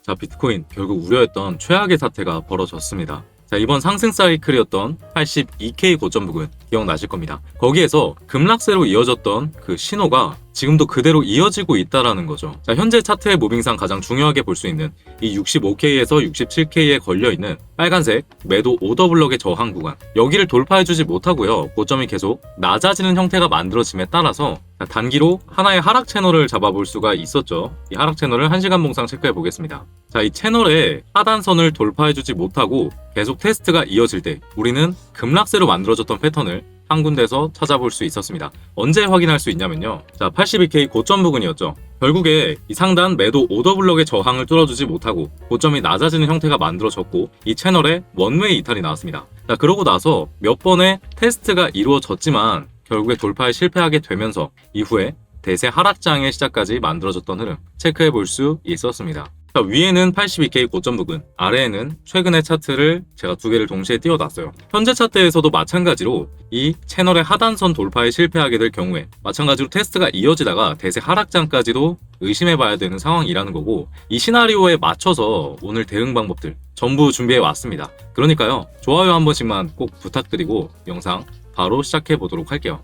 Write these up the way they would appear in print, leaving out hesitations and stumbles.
자, 비트코인 결국 우려했던 최악의 사태가 벌어졌습니다. 자, 이번 상승 사이클이었던 82K 고점 부근 기억나실 겁니다. 거기에서 급락세로 이어졌던 그 신호가 지금도 그대로 이어지고 있다라는 거죠. 자, 현재 차트의 무빙상 가장 중요하게 볼 수 있는 이 65K에서 67K에 걸려있는 빨간색 매도 오더블럭의 저항 구간, 여기를 돌파해주지 못하고요, 고점이 계속 낮아지는 형태가 만들어짐에 따라서 단기로 하나의 하락 채널을 잡아볼 수가 있었죠. 이 하락 채널을 1시간 봉상 체크해 보겠습니다. 자, 이 채널의 하단선을 돌파해주지 못하고 계속 테스트가 이어질 때 우리는 급락세로 만들어졌던 패턴을 한 군데서 찾아볼 수 있었습니다. 언제 확인할 수 있냐면요, 자, 82K 고점 부근이었죠. 결국에 이 상단 매도 오더블럭의 저항을 뚫어주지 못하고 고점이 낮아지는 형태가 만들어졌고 이 채널에 원웨이 이탈이 나왔습니다. 자, 그러고 나서 몇 번의 테스트가 이루어졌지만 결국에 돌파에 실패하게 되면서 이후에 대세 하락장의 시작까지 만들어졌던 흐름 체크해 볼 수 있었습니다. 자, 위에는 82K 고점 부근, 아래에는 최근의 차트를 제가 두 개를 동시에 띄워놨어요. 현재 차트에서도 마찬가지로 이 채널의 하단선 돌파에 실패하게 될 경우에 마찬가지로 테스트가 이어지다가 대세 하락장까지도 의심해봐야 되는 상황이라는 거고, 이 시나리오에 맞춰서 오늘 대응 방법들 전부 준비해 왔습니다. 그러니까요, 좋아요 한 번씩만 꼭 부탁드리고 영상 바로 시작해 보도록 할게요.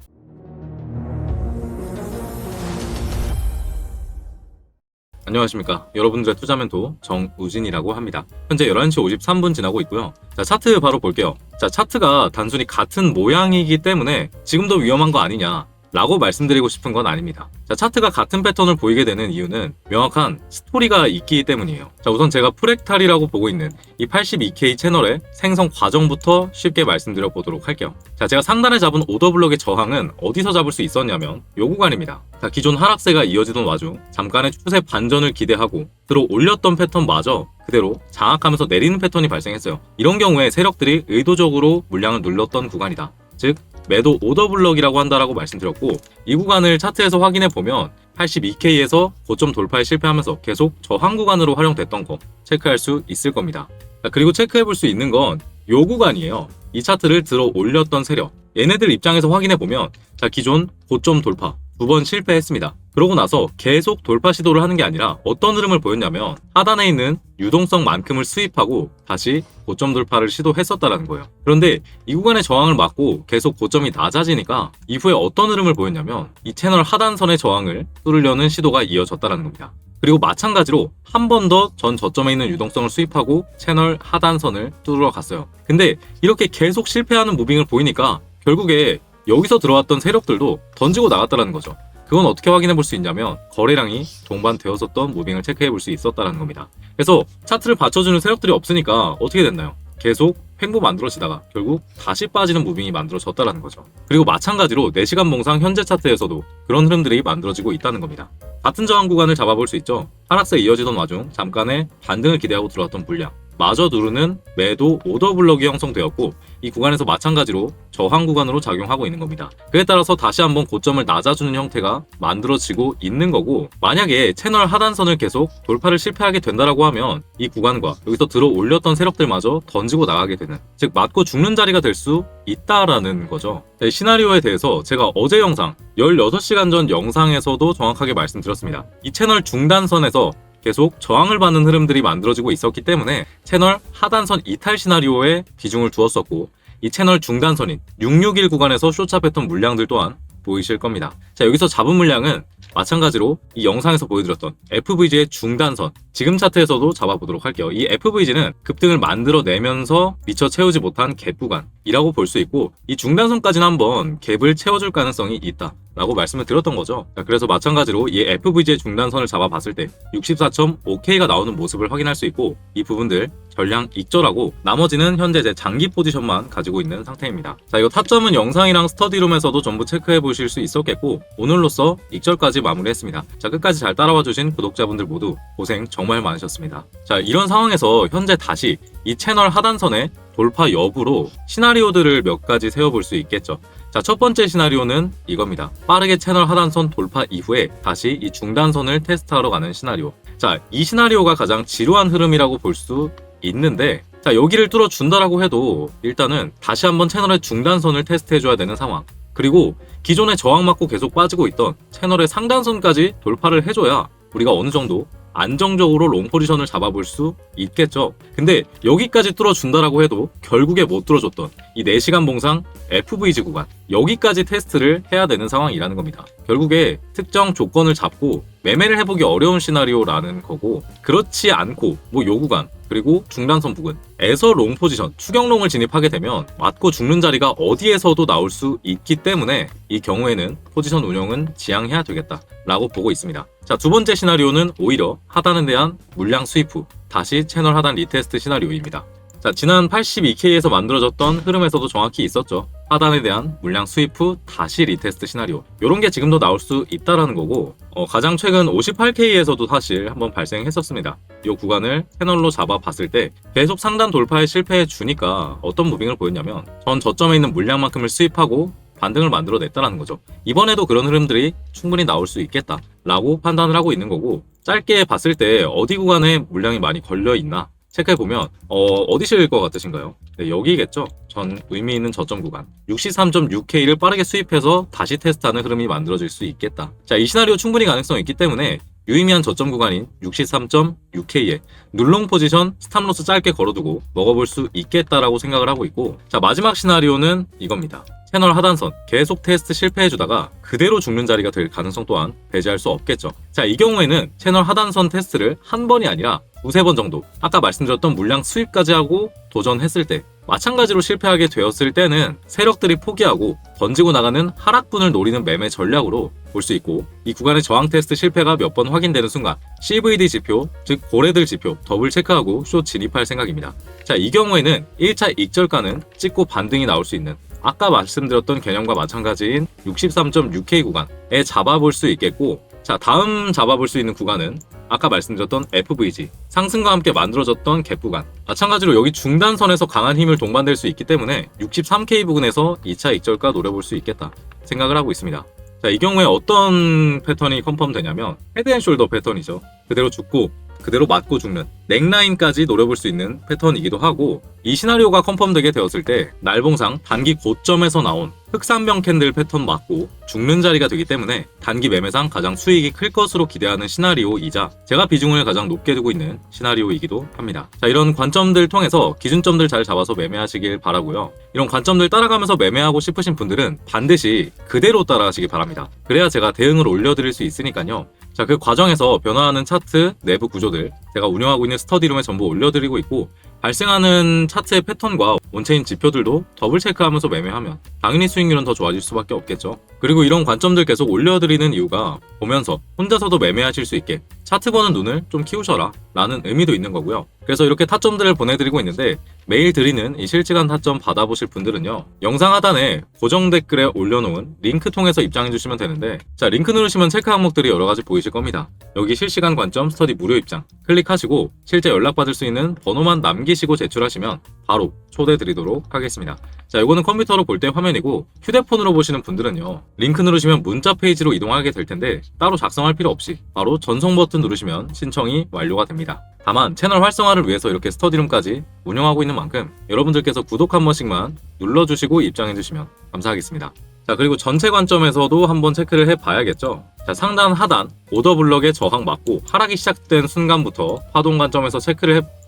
안녕하십니까. 여러분들의 투자 멘토 정우진이라고 합니다. 현재 11시 53분 지나고 있고요. 자, 차트 바로 볼게요. 자, 차트가 단순히 같은 모양이기 때문에 지금도 위험한 거 아니냐 라고 말씀드리고 싶은 건 아닙니다. 자, 차트가 같은 패턴을 보이게 되는 이유는 명확한 스토리가 있기 때문이에요. 자, 우선 제가 프랙탈이라고 보고 있는 이 82K 채널의 생성 과정부터 쉽게 말씀드려 보도록 할게요. 자, 제가 상단에 잡은 오더블럭의 저항은 어디서 잡을 수 있었냐면 요 구간입니다. 자, 기존 하락세가 이어지던 와중 잠깐의 추세 반전을 기대하고 들어 올렸던 패턴마저 그대로 장악하면서 내리는 패턴이 발생했어요. 이런 경우에 세력들이 의도적으로 물량을 눌렀던 구간이다. 즉 매도 오더블럭이라고 한다라고 말씀드렸고, 이 구간을 차트에서 확인해 보면 82K에서 고점 돌파에 실패하면서 계속 저항 구간으로 활용됐던 거 체크할 수 있을 겁니다. 자, 그리고 체크해 볼 수 있는 건 요 구간이에요. 이 차트를 들어 올렸던 세력, 얘네들 입장에서 확인해 보면 자, 기존 고점 돌파 2번 실패했습니다. 그러고 나서 계속 돌파 시도를 하는 게 아니라 어떤 흐름을 보였냐면 하단에 있는 유동성만큼을 수입하고 다시 고점 돌파를 시도했었다라는 거예요. 그런데 이 구간의 저항을 막고 계속 고점이 낮아지니까 이후에 어떤 흐름을 보였냐면 이 채널 하단선의 저항을 뚫으려는 시도가 이어졌다라는 겁니다. 그리고 마찬가지로 한 번 더 전 저점에 있는 유동성을 수입하고 채널 하단선을 뚫으러 갔어요. 근데 이렇게 계속 실패하는 무빙을 보이니까 결국에 여기서 들어왔던 세력들도 던지고 나갔다는 거죠. 그건 어떻게 확인해 볼 수 있냐면 거래량이 동반되었었던 무빙을 체크해 볼 수 있었다는 겁니다. 그래서 차트를 받쳐주는 세력들이 없으니까 어떻게 됐나요? 계속 횡보 만들어지다가 결국 다시 빠지는 무빙이 만들어졌다는 거죠. 그리고 마찬가지로 4시간 봉상 현재 차트에서도 그런 흐름들이 만들어지고 있다는 겁니다. 같은 저항 구간을 잡아볼 수 있죠. 하락세 이어지던 와중 잠깐의 반등을 기대하고 들어왔던 물량 마저 누르는 매도 오더블럭이 형성되었고, 이 구간에서 마찬가지로 저항 구간으로 작용하고 있는 겁니다. 그에 따라서 다시 한번 고점을 낮아주는 형태가 만들어지고 있는 거고, 만약에 채널 하단선을 계속 돌파를 실패하게 된다라고 하면 이 구간과 여기서 들어 올렸던 세력들마저 던지고 나가게 되는, 즉 맞고 죽는 자리가 될 수 있다라는 거죠. 이 시나리오에 대해서 제가 어제 영상 16시간 전 영상에서도 정확하게 말씀드렸습니다. 이 채널 중단선에서 계속 저항을 받는 흐름들이 만들어지고 있었기 때문에 채널 하단선 이탈 시나리오에 비중을 두었었고, 이 채널 중단선인 661 구간에서 숏차 패턴 물량들 또한 보이실 겁니다. 자, 여기서 잡은 물량은 마찬가지로 이 영상에서 보여드렸던 FVG의 중단선, 지금 차트에서도 잡아보도록 할게요. 이 FVG는 급등을 만들어내면서 미처 채우지 못한 갭 구간이라고 볼 수 있고, 이 중단선까지는 한번 갭을 채워줄 가능성이 있다 라고 말씀을 드렸던 거죠. 자, 그래서 마찬가지로 이 FVG의 중단선을 잡아봤을 때 64.5K가 나오는 모습을 확인할 수 있고, 이 부분들 전량 익절하고 나머지는 현재 제 장기 포지션만 가지고 있는 상태입니다. 자, 이거 타점은 영상이랑 스터디룸에서도 전부 체크해 보실 수 있었겠고, 오늘로써 익절까지 마무리했습니다. 자, 끝까지 잘 따라와 주신 구독자분들 모두 고생 정말 많으셨습니다. 자, 이런 상황에서 현재 다시 이 채널 하단선의 돌파 여부로 시나리오들을 몇 가지 세워볼 수 있겠죠. 자, 첫 번째 시나리오는 이겁니다. 빠르게 채널 하단선 돌파 이후에 다시 이 중단선을 테스트하러 가는 시나리오. 자, 이 시나리오가 가장 지루한 흐름이라고 볼 수 있는데, 자, 여기를 뚫어준다라고 해도 일단은 다시 한번 채널의 중단선을 테스트해줘야 되는 상황, 그리고 기존의 저항 맞고 계속 빠지고 있던 채널의 상단선까지 돌파를 해줘야 우리가 어느 정도 안정적으로 롱 포지션을 잡아볼 수 있겠죠. 근데 여기까지 뚫어준다라고 해도 결국에 못 뚫어줬던 이 4시간 봉상 FVG 구간, 여기까지 테스트를 해야 되는 상황이라는 겁니다. 결국에 특정 조건을 잡고 매매를 해보기 어려운 시나리오라는 거고, 그렇지 않고 요 구간 그리고 중단선 부근에서 롱 포지션, 추격롱을 진입하게 되면 맞고 죽는 자리가 어디에서도 나올 수 있기 때문에 이 경우에는 포지션 운영은 지양해야 되겠다라고 보고 있습니다. 자, 두 번째 시나리오는 오히려 하단에 대한 물량 수입 후 다시 채널 하단 리테스트 시나리오입니다. 자, 지난 82K에서 만들어졌던 흐름에서도 정확히 있었죠. 하단에 대한 물량 수입 후 다시 리테스트 시나리오, 이런 게 지금도 나올 수 있다라는 거고, 가장 최근 58K에서도 사실 한번 발생했었습니다. 이 구간을 채널로 잡아봤을 때 계속 상단 돌파에 실패해 주니까 어떤 무빙을 보였냐면 전 저점에 있는 물량만큼을 수입하고 반등을 만들어냈다는 거죠. 이번에도 그런 흐름들이 충분히 나올 수 있겠다라고 판단을 하고 있는 거고, 짧게 봤을 때 어디 구간에 물량이 많이 걸려있나 체크해보면 어디실 것 같으신가요? 네, 여기겠죠. 전 의미 있는 저점 구간 63.6K를 빠르게 수입해서 다시 테스트하는 흐름이 만들어질 수 있겠다. 자, 이 시나리오 충분히 가능성이 있기 때문에 유의미한 저점 구간인 63.6K에 눌롱 포지션 스탑로스 짧게 걸어두고 먹어볼 수 있겠다라고 생각을 하고 있고, 자, 마지막 시나리오는 이겁니다. 채널 하단선 계속 테스트 실패해주다가 그대로 죽는 자리가 될 가능성 또한 배제할 수 없겠죠. 자, 이 경우에는 채널 하단선 테스트를 한 번이 아니라 두세 번 정도, 아까 말씀드렸던 물량 수입까지 하고 도전했을 때 마찬가지로 실패하게 되었을 때는 세력들이 포기하고 던지고 나가는 하락분을 노리는 매매 전략으로 볼 수 있고, 이 구간의 저항 테스트 실패가 몇 번 확인되는 순간 CVD 지표, 즉 고래들 지표 더블 체크하고 숏 진입할 생각입니다. 자, 이 경우에는 1차 익절가는 찍고 반등이 나올 수 있는 아까 말씀드렸던 개념과 마찬가지인 63.6K 구간에 잡아볼 수 있겠고, 자, 다음 잡아볼 수 있는 구간은 아까 말씀드렸던 FVG, 상승과 함께 만들어졌던 갭 구간, 마찬가지로 여기 중단선에서 강한 힘을 동반될 수 있기 때문에 63K 부근에서 2차 익절가 노려볼 수 있겠다 생각을 하고 있습니다. 자, 이 경우에 어떤 패턴이 컨펌 되냐면 헤드앤숄더 패턴이죠. 그대로 죽고 그대로 맞고 죽는 넥라인까지 노려볼 수 있는 패턴이기도 하고, 이 시나리오가 컨펌되게 되었을 때 날봉상 단기 고점에서 나온 흑산병 캔들 패턴 맞고 죽는 자리가 되기 때문에 단기 매매상 가장 수익이 클 것으로 기대하는 시나리오이자 제가 비중을 가장 높게 두고 있는 시나리오이기도 합니다. 자, 이런 관점들 통해서 기준점들 잘 잡아서 매매하시길 바라고요. 이런 관점들 따라가면서 매매하고 싶으신 분들은 반드시 그대로 따라가시기 바랍니다. 그래야 제가 대응을 올려드릴 수 있으니까요. 자, 그 과정에서 변화하는 차트 내부 구조들 제가 운영하고 있는 스터디룸에 전부 올려드리고 있고, 발생하는 차트의 패턴과 온체인 지표들도 더블 체크하면서 매매하면 당연히 수익률은 더 좋아질 수밖에 없겠죠. 그리고 이런 관점들 계속 올려드리는 이유가 보면서 혼자서도 매매하실 수 있게 차트 보는 눈을 좀 키우셔라 라는 의미도 있는 거고요. 그래서 이렇게 타점들을 보내드리고 있는데, 매일 드리는 이 실시간 타점 받아보실 분들은요, 영상 하단에 고정 댓글에 올려놓은 링크 통해서 입장해주시면 되는데, 자, 링크 누르시면 체크 항목들이 여러가지 보이실 겁니다. 여기 실시간 관점 스터디 무료 입장 클릭하시고 실제 연락받을 수 있는 번호만 남기시고 제출하시면 바로 초대 드리도록 하겠습니다. 자, 이거는 컴퓨터로 볼 때 화면이고, 휴대폰으로 보시는 분들은요, 링크 누르시면 문자 페이지로 이동하게 될 텐데 따로 작성할 필요 없이 바로 전송 버튼 누르시면 신청이 완료가 됩니다. 다만 채널 활성화를 위해서 이렇게 스터디룸까지 운영하고 있는 만큼 여러분들께서 구독 한 번씩만 눌러주시고 입장해주시면 감사하겠습니다. 자, 그리고 전체 관점에서도 한번 체크를 해봐야겠죠. 자, 상단 하단 오더블럭의 저항 맞고 하락이 시작된 순간부터 파동 관점에서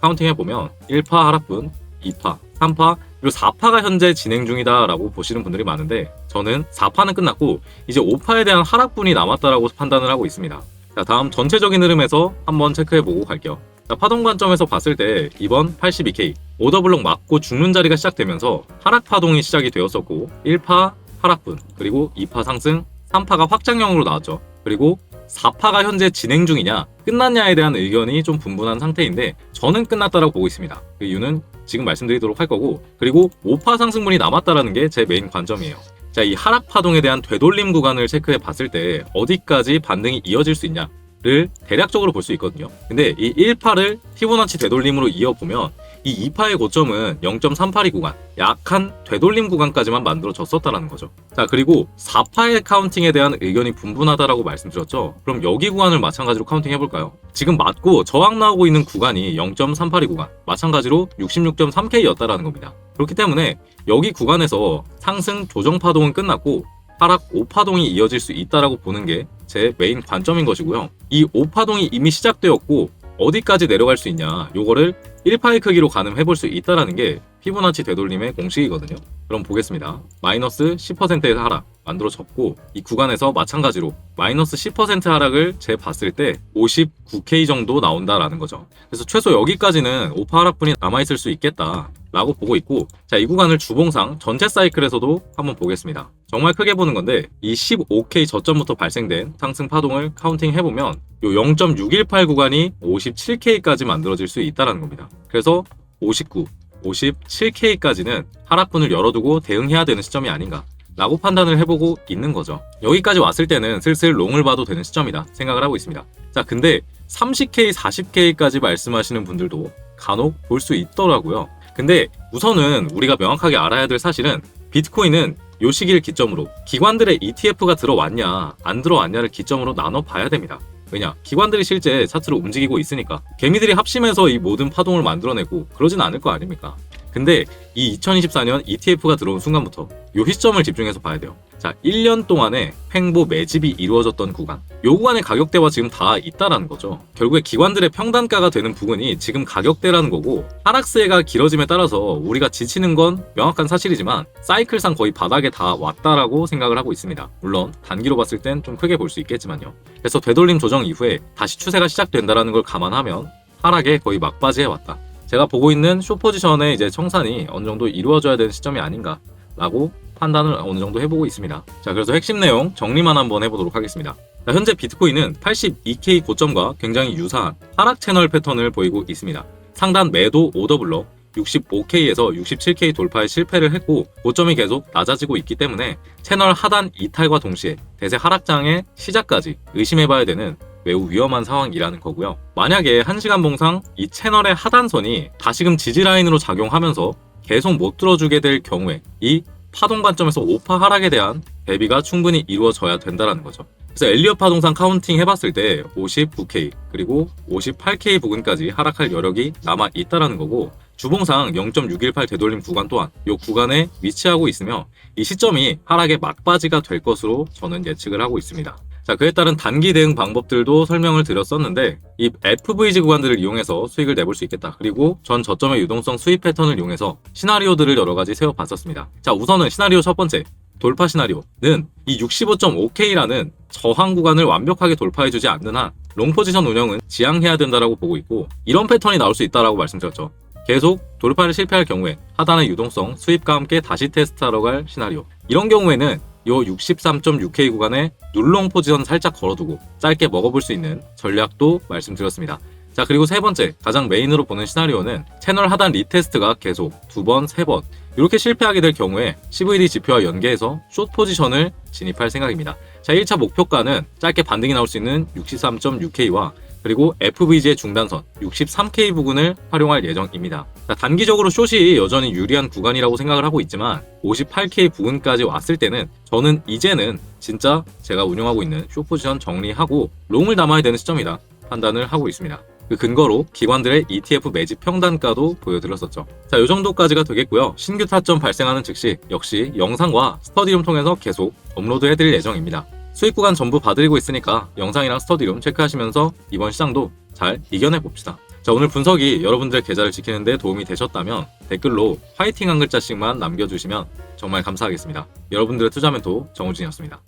카운팅해보면 1파 하락분, 2파, 3파, 그리고 4파가 현재 진행 중이다 라고 보시는 분들이 많은데, 저는 4파는 끝났고 이제 5파에 대한 하락분이 남았다라고 판단을 하고 있습니다. 자, 다음 전체적인 흐름에서 한번 체크해보고 갈게요. 자, 파동 관점에서 봤을 때 이번 82K 오더블럭 맞고 죽는 자리가 시작되면서 하락 파동이 시작이 되었었고, 1파 하락분, 그리고 2파 상승, 3파가 확장형으로 나왔죠. 그리고 4파가 현재 진행 중이냐 끝났냐에 대한 의견이 좀 분분한 상태인데, 저는 끝났다라고 보고 있습니다. 그 이유는 지금 말씀드리도록 할 거고, 그리고 5파 상승분이 남았다라는 게 제 메인 관점이에요. 자, 이 하락 파동에 대한 되돌림 구간을 체크해 봤을 때 어디까지 반등이 이어질 수 있냐를 대략적으로 볼 수 있거든요. 근데 이 1파를 피보나치 되돌림으로 이어보면 이 2파의 고점은 0.382 구간, 약한 되돌림 구간까지만 만들어졌었다라는 거죠. 자, 그리고 4파의 카운팅에 대한 의견이 분분하다라고 말씀드렸죠. 그럼 여기 구간을 마찬가지로 카운팅 해볼까요? 지금 맞고 저항 나오고 있는 구간이 0.382 구간, 마찬가지로 66.3K였다라는 겁니다. 그렇기 때문에 여기 구간에서 상승 조정 파동은 끝났고 하락 5파동이 이어질 수 있다라고 보는 게 제 메인 관점인 것이고요. 이 5파동이 이미 시작되었고 어디까지 내려갈 수 있냐, 요거를 1파의 크기로 가늠해볼 수 있다는 게 피보나치 되돌림의 공식이거든요. 그럼 보겠습니다. 마이너스 10%의 하락 만들어졌고, 이 구간에서 마찬가지로 마이너스 10% 하락을 재봤을 때 59K 정도 나온다라는 거죠. 그래서 최소 여기까지는 5파 하락분이 남아있을 수 있겠다 라고 보고 있고, 자, 이 구간을 주봉상 전체 사이클에서도 한번 보겠습니다. 정말 크게 보는 건데, 이 15K 저점부터 발생된 상승 파동을 카운팅 해보면 요 0.618 구간이 57K까지 만들어질 수 있다는 겁니다. 그래서 59, 57K까지는 하락분을 열어두고 대응해야 되는 시점이 아닌가 라고 판단을 해보고 있는 거죠. 여기까지 왔을 때는 슬슬 롱을 봐도 되는 시점이다 생각을 하고 있습니다. 자, 근데 30K, 40K까지 말씀하시는 분들도 간혹 볼 수 있더라고요. 근데 우선은 우리가 명확하게 알아야 될 사실은, 비트코인은 요 시기를 기점으로 기관들의 ETF가 들어왔냐 안 들어왔냐를 기점으로 나눠 봐야 됩니다. 왜냐? 기관들이 실제 차트를 움직이고 있으니까 개미들이 합심해서 이 모든 파동을 만들어내고 그러진 않을 거 아닙니까? 근데 이 2024년 ETF가 들어온 순간부터 요 시점을 집중해서 봐야 돼요. 자, 1년 동안에 횡보 매집이 이루어졌던 구간, 요 구간의 가격대와 지금 다 있다라는 거죠. 결국에 기관들의 평단가가 되는 부분이 지금 가격대라는 거고, 하락세가 길어짐에 따라서 우리가 지치는 건 명확한 사실이지만 사이클상 거의 바닥에 다 왔다라고 생각을 하고 있습니다. 물론 단기로 봤을 땐 좀 크게 볼 수 있겠지만요. 그래서 되돌림 조정 이후에 다시 추세가 시작된다라는 걸 감안하면 하락에 거의 막바지에 왔다. 제가 보고 있는 숏 포지션의 이제 청산이 어느 정도 이루어져야 되는 시점이 아닌가라고 판단을 어느 정도 해보고 있습니다. 자, 그래서 핵심 내용 정리만 한번 해보도록 하겠습니다. 자, 현재 비트코인은 82K 고점과 굉장히 유사한 하락 채널 패턴을 보이고 있습니다. 상단 매도 오더블럭 65K에서 67K 돌파에 실패를 했고, 고점이 계속 낮아지고 있기 때문에 채널 하단 이탈과 동시에 대세 하락장의 시작까지 의심해봐야 되는 매우 위험한 상황이라는 거고요. 만약에 1시간 봉상 이 채널의 하단선이 다시금 지지라인으로 작용하면서 계속 못 들어주게 될 경우에 이 파동 관점에서 5파 하락에 대한 대비가 충분히 이루어져야 된다는 거죠. 그래서 엘리엇 파동상 카운팅 해봤을 때 59K 그리고 58K 부근까지 하락할 여력이 남아 있다는 거고, 주봉상 0.618 되돌림 구간 또한 이 구간에 위치하고 있으며 이 시점이 하락의 막바지가 될 것으로 저는 예측을 하고 있습니다. 자, 그에 따른 단기 대응 방법들도 설명을 드렸었는데, 이 FVG 구간들을 이용해서 수익을 내볼 수 있겠다. 그리고 전 저점의 유동성 수익 패턴을 이용해서 시나리오들을 여러 가지 세워봤었습니다. 자, 우선은 시나리오 첫 번째, 돌파 시나리오는 이 65.5K라는 저항 구간을 완벽하게 돌파해주지 않는 한 롱 포지션 운영은 지양해야 된다라고 보고 있고, 이런 패턴이 나올 수 있다라고 말씀드렸죠. 계속 돌파를 실패할 경우에 하단의 유동성 수입과 함께 다시 테스트하러 갈 시나리오, 이런 경우에는 요 63.6K 구간에 눌롱 포지션 살짝 걸어두고 짧게 먹어볼 수 있는 전략도 말씀드렸습니다. 자, 그리고 세 번째, 가장 메인으로 보는 시나리오는 채널 하단 리테스트가 계속 2번, 3번 이렇게 실패하게 될 경우에 CVD 지표와 연계해서 숏 포지션을 진입할 생각입니다. 자, 1차 목표가는 짧게 반등이 나올 수 있는 63.6K와 그리고 FVG의 중단선 63K 부근을 활용할 예정입니다. 자, 단기적으로 숏이 여전히 유리한 구간이라고 생각을 하고 있지만 58K 부근까지 왔을 때는 저는 이제는 진짜 제가 운영하고 있는 숏 포지션 정리하고 롱을 담아야 되는 시점이다 판단을 하고 있습니다. 그 근거로 기관들의 ETF 매집 평단가도 보여드렸었죠. 자, 이 정도까지가 되겠고요. 신규 타점 발생하는 즉시 역시 영상과 스터디룸 통해서 계속 업로드해드릴 예정입니다. 수익 구간 전부 봐드리고 있으니까 영상이랑 스터디룸 체크하시면서 이번 시장도 잘 이겨내봅시다. 자, 오늘 분석이 여러분들의 계좌를 지키는 데 도움이 되셨다면 댓글로 화이팅 한 글자씩만 남겨주시면 정말 감사하겠습니다. 여러분들의 투자 멘토 정우진이었습니다.